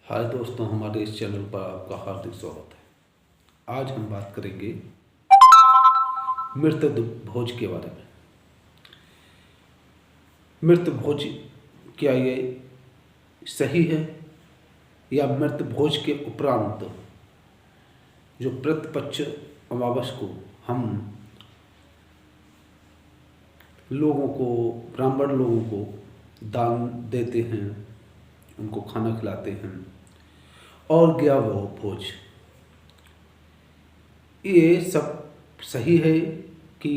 हाय दोस्तों, हमारे इस चैनल पर आपका हार्दिक स्वागत है। आज हम बात करेंगे मृत भोज के बारे में। मृत भोज क्या ये सही है, या मृत भोज के उपरांत जो प्रतिपक्ष अमावस को हम लोगों को, ब्राह्मण लोगों को दान देते हैं, उनको खाना खिलाते हैं, और गया वो भोज, ये सब सही है कि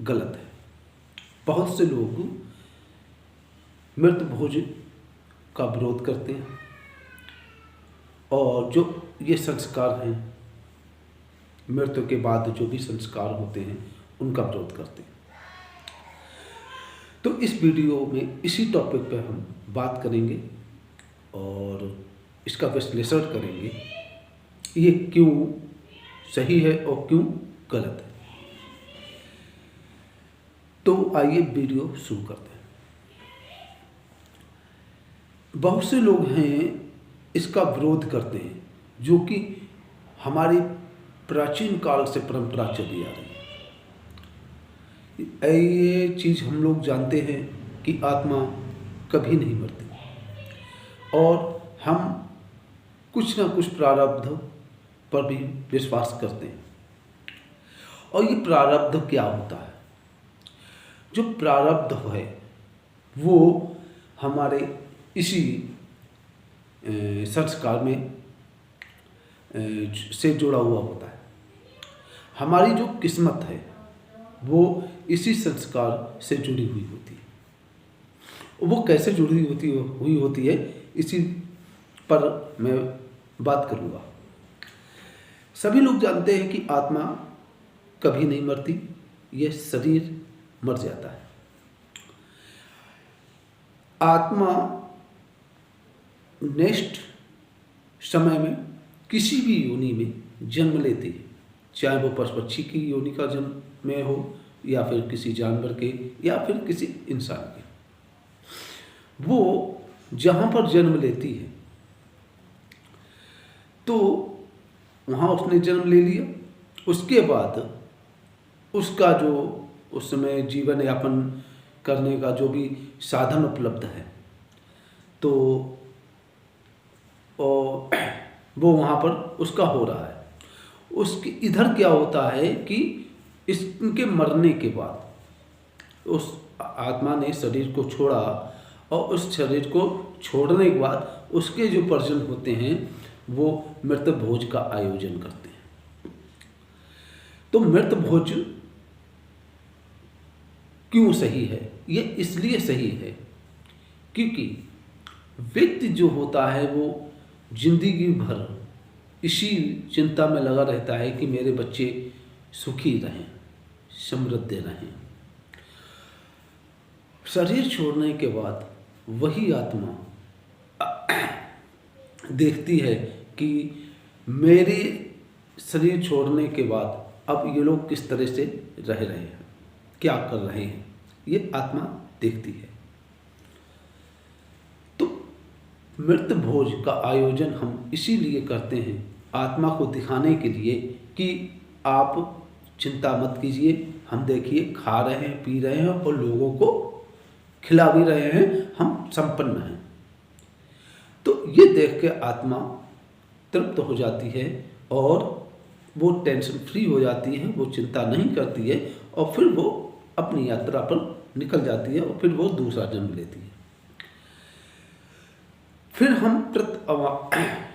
गलत है? बहुत से लोग मृत भोज का विरोध करते हैं और जो ये संस्कार हैं, मृत्यु के बाद जो भी संस्कार होते हैं उनका विरोध करते हैं। तो इस वीडियो में इसी टॉपिक पर हम बात करेंगे और इसका विश्लेषण करेंगे, ये क्यों सही है और क्यों गलत है। तो आइए वीडियो शुरू करते हैं। बहुत से लोग हैं इसका विरोध करते हैं, जो कि हमारी प्राचीन काल से परंपरा चली आ रही है। ये चीज़ हम लोग जानते हैं कि आत्मा कभी नहीं मरती और हम कुछ ना कुछ प्रारब्ध पर भी विश्वास करते हैं। और ये प्रारब्ध क्या होता है? जो प्रारब्ध है वो हमारे इसी संस्कार में से जुड़ा हुआ होता है। हमारी जो किस्मत है वो इसी संस्कार से जुड़ी हुई होती है। वो कैसे जुड़ी हुई होती है, इसी पर मैं बात करूँगा। सभी लोग जानते हैं कि आत्मा कभी नहीं मरती, ये शरीर मर जाता है। आत्मा नेक्स्ट समय में किसी भी योनि में जन्म लेती है, चाहे वो पशु पक्षी की योनि का जन्म में हो, या फिर किसी जानवर के, या फिर किसी इंसान के। वो जहाँ पर जन्म लेती है तो वहाँ उसने जन्म ले लिया। उसके बाद उसका जो उस समय जीवन यापन करने का जो भी साधन उपलब्ध है, तो वो वहाँ पर उसका हो रहा है। उसके इधर क्या होता है कि इसके मरने के बाद उस आत्मा ने शरीर को छोड़ा, और उस शरीर को छोड़ने के बाद उसके जो परिजन होते हैं वो मृत भोज का आयोजन करते हैं। तो मृत भोज क्यों सही है? ये इसलिए सही है क्योंकि व्यक्ति जो होता है वो जिंदगी भर इसी चिंता में लगा रहता है कि मेरे बच्चे सुखी रहें, समृद्ध रहें। शरीर छोड़ने के बाद वही आत्मा देखती है कि मेरे शरीर छोड़ने के बाद अब ये लोग किस तरह से रह रहे हैं, क्या कर रहे हैं, ये आत्मा देखती है। तो मृत भोज का आयोजन हम इसीलिए करते हैं, आत्मा को दिखाने के लिए कि आप चिंता मत कीजिए, हम देखिए खा रहे हैं, पी रहे हैं और लोगों को खिला भी रहे हैं, हम संपन्न हैं। तो ये देख के आत्मा तृप्त हो जाती है और वो टेंशन फ्री हो जाती है, वो चिंता नहीं करती है, और फिर वो अपनी यात्रा पर निकल जाती है और फिर वो दूसरा जन्म लेती है। फिर हम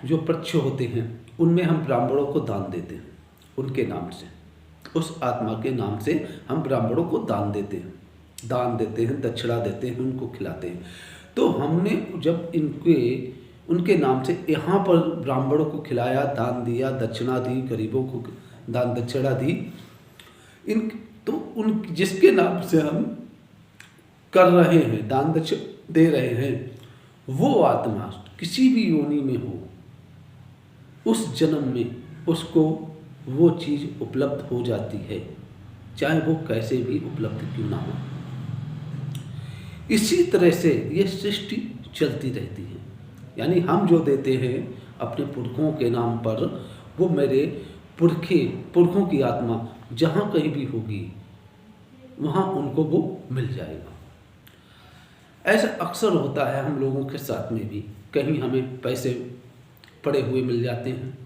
जो पक्ष होते हैं उनमें हम ब्राह्मणों को दान देते हैं, उनके नाम से, उस आत्मा के नाम से हम ब्राह्मणों को दान देते हैं, दक्षिणा देते हैं, उनको खिलाते हैं। तो हमने जब उनके नाम से यहाँ पर ब्राह्मणों को खिलाया, दान दिया, दक्षिणा दी, गरीबों को दान दक्षिणा दी, उन जिसके नाम से हम कर रहे हैं, दान दक्षिणा दे रहे हैं, वो आत्मा किसी भी योनि में हो, उस जन्म में उसको वो चीज़ उपलब्ध हो जाती है, चाहे वो कैसे भी उपलब्ध क्यों ना हो। इसी तरह से ये सृष्टि चलती रहती है। यानी हम जो देते हैं अपने पुरखों के नाम पर, वो मेरे पुरखों की आत्मा जहाँ कहीं भी होगी वहाँ उनको वो मिल जाएगा। ऐसा अक्सर होता है हम लोगों के साथ में भी, कहीं हमें पैसे पड़े हुए मिल जाते हैं,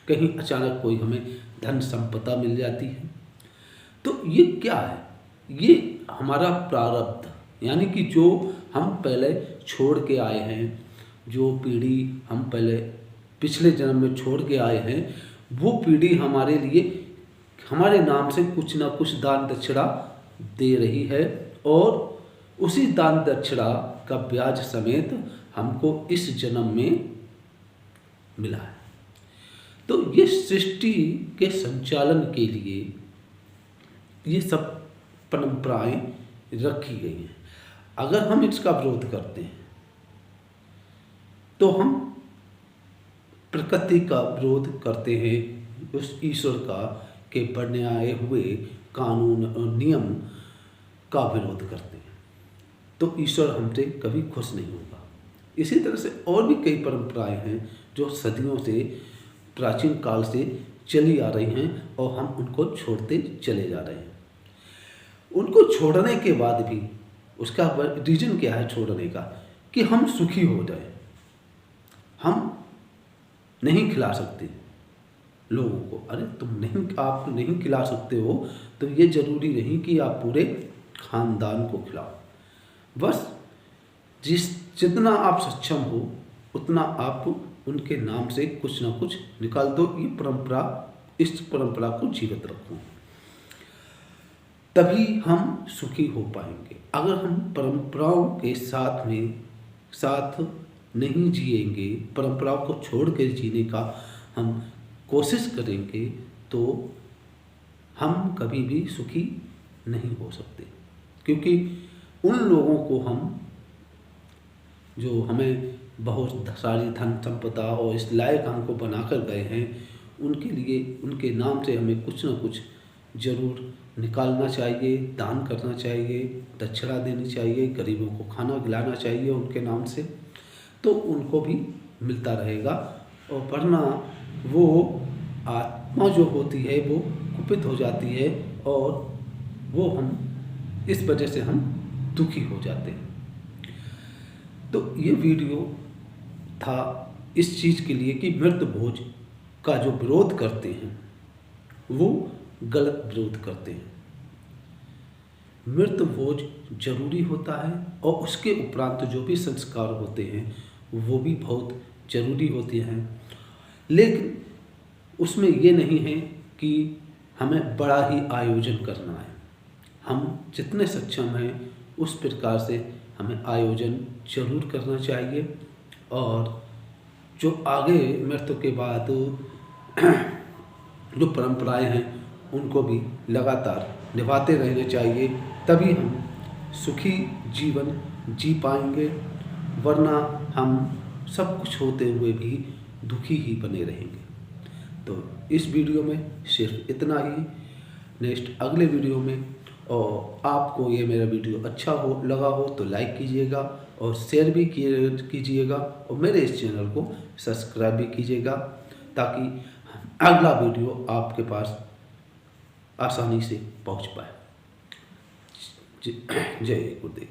कहीं अचानक कोई हमें धन संपदा मिल जाती है। तो ये क्या है? ये हमारा प्रारब्ध, यानी कि जो हम पहले छोड़ के आए हैं, जो पीढ़ी हम पहले पिछले जन्म में छोड़ के आए हैं, वो पीढ़ी हमारे लिए हमारे नाम से कुछ ना कुछ दान दक्षिणा दे रही है, और उसी दान दक्षिणा का ब्याज समेत हमको इस जन्म में मिला है। तो ये सृष्टि के संचालन के लिए ये सब परंपराएं रखी गई हैं। अगर हम इसका विरोध करते हैं तो हम प्रकृति का विरोध करते हैं, उस ईश्वर का के बनाए हुए कानून और नियम का विरोध करते हैं। तो ईश्वर हमसे कभी खुश नहीं होगा। इसी तरह से और भी कई परंपराएं हैं जो सदियों से, प्राचीन काल से चली आ रही हैं और हम उनको छोड़ते चले जा रहे हैं। उनको छोड़ने के बाद भी उसका रीजन क्या है छोड़ने का? कि हम सुखी हो जाए। हम नहीं खिला सकते लोगों को, अरे आप नहीं खिला सकते हो तो ये जरूरी नहीं कि आप पूरे खानदान को खिलाओ। बस जितना आप सक्षम हो उतना आप उनके नाम से कुछ ना कुछ निकाल दो। इस परंपरा को जीवित रखो, तभी हम सुखी हो पाएंगे। अगर हम परंपराओं के साथ नहीं जिएंगे, परंपराओं को छोड़ कर जीने का हम कोशिश करेंगे, तो हम कभी भी सुखी नहीं हो सकते। क्योंकि उन लोगों को हम, जो हमें बहुत सारी धन संपदा और इस लायक हमको बनाकर गए हैं, उनके लिए उनके नाम से हमें कुछ ना कुछ जरूर निकालना चाहिए, दान करना चाहिए, दक्षिणा देनी चाहिए, गरीबों को खाना खिलाना चाहिए उनके नाम से, तो उनको भी मिलता रहेगा। और वरना वो आत्मा जो होती है वो कुपित हो जाती है, और वो हम इस वजह से हम दुखी हो जाते हैं। तो ये वीडियो था इस चीज़ के लिए कि मृत भोज का जो विरोध करते हैं वो गलत विरोध करते हैं। मृत भोज जरूरी होता है, और उसके उपरांत जो भी संस्कार होते हैं वो भी बहुत जरूरी होते हैं। लेकिन उसमें ये नहीं है कि हमें बड़ा ही आयोजन करना है। हम जितने सक्षम हैं उस प्रकार से हमें आयोजन जरूर करना चाहिए, और जो आगे मृत्यु के बाद जो परंपराएं हैं उनको भी लगातार निभाते रहना चाहिए, तभी हम सुखी जीवन जी पाएंगे। वरना हम सब कुछ होते हुए भी दुखी ही बने रहेंगे। तो इस वीडियो में सिर्फ इतना ही। नेक्स्ट अगले वीडियो में, और आपको ये मेरा वीडियो अच्छा लगा हो तो लाइक कीजिएगा और शेयर भी कीजिएगा, और मेरे इस चैनल को सब्सक्राइब भी कीजिएगा, ताकि अगला वीडियो आपके पास आसानी से पहुंच पाए। जय गुरुदेव।